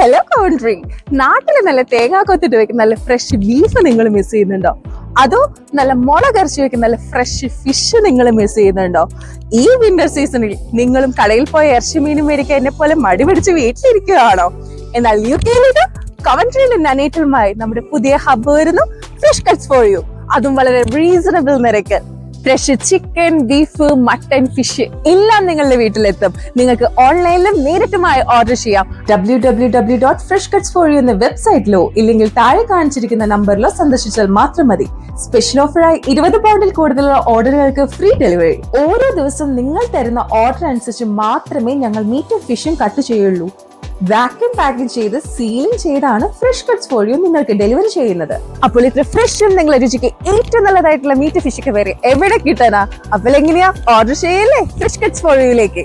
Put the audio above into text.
Hello കൗൺട്രി, നാട്ടില് നല്ല തേങ്ങാ കൊത്തിട്ട് വെക്കുന്ന നല്ല ഫ്രഷ് ബീഫ് നിങ്ങൾ മിസ് ചെയ്യുന്നുണ്ടോ? അതോ നല്ല മുളകരച്ച് വെക്കുന്ന നല്ല ഫ്രഷ് ഫിഷ് നിങ്ങൾ മിസ് ചെയ്യുന്നുണ്ടോ? ഈ വിന്റർ സീസണിൽ നിങ്ങളും കടയിൽ പോയ ഇറച്ചി മീനും മേടിക്കാൻ എന്നെ പോലെ മടി പിടിച്ച് വീട്ടിലിരിക്കുകയാണോ? എന്നാൽ യുകെയിലേക്ക് കവൻട്രിയിലും നനേറ്റിലുമായി നമ്മുടെ പുതിയ ഹബ്ബ് വരുന്നു, ഫ്രഷ് കട്ട്സ് ഫോർ യു. അതും വളരെ റീസണബിൾ നിരക്ക്. Fresh chicken, beef, mutton, fish എല്ലാം നിങ്ങളുടെ വീട്ടിലെത്തും. നിങ്ങൾക്ക് ഓൺലൈനിലും നേരിട്ടുമായി ഓർഡർ ചെയ്യാം. www.freshcuts4u എന്ന വെബ്സൈറ്റിലോ ഇല്ലെങ്കിൽ താഴെ കാണിച്ചിരിക്കുന്ന നമ്പറിലോ സന്ദർശിച്ചാൽ മാത്രം മതി. സ്പെഷ്യൽ ഓഫറായി 20 പൗണ്ടിൽ കൂടുതലുള്ള ഓർഡറുകൾക്ക് ഫ്രീ ഡെലിവറി. ഓരോ ദിവസവും നിങ്ങൾ തരുന്ന ഓർഡർ അനുസരിച്ച് മാത്രമേ ഞങ്ങൾ മീറ്റും ഫിഷും കട്ട് ചെയ്യുള്ളൂ. വാക്യൂം പാക്കിംഗ് ചെയ്ത് സീലിംഗ് ചെയ്താണ് ഫ്രഷ് കട്ട്സ് ഫോർ യു നിങ്ങൾക്ക് ഡെലിവറി ചെയ്യുന്നത്. അപ്പോൾ ഇത്ര ഫ്രഷും നിങ്ങളുടെ രുചിക്ക് ഏറ്റവും നല്ലതായിട്ടുള്ള മീറ്റ് ഫിഷൊക്കെ വേറെ എവിടെ കിട്ടാനാ? അപ്പോൾ എങ്ങനെയാ ഓർഡർ ചെയ്യല്ലേ ഫ്രഷ് കട്ട്സ് ഫോർ യുയിലേക്ക്.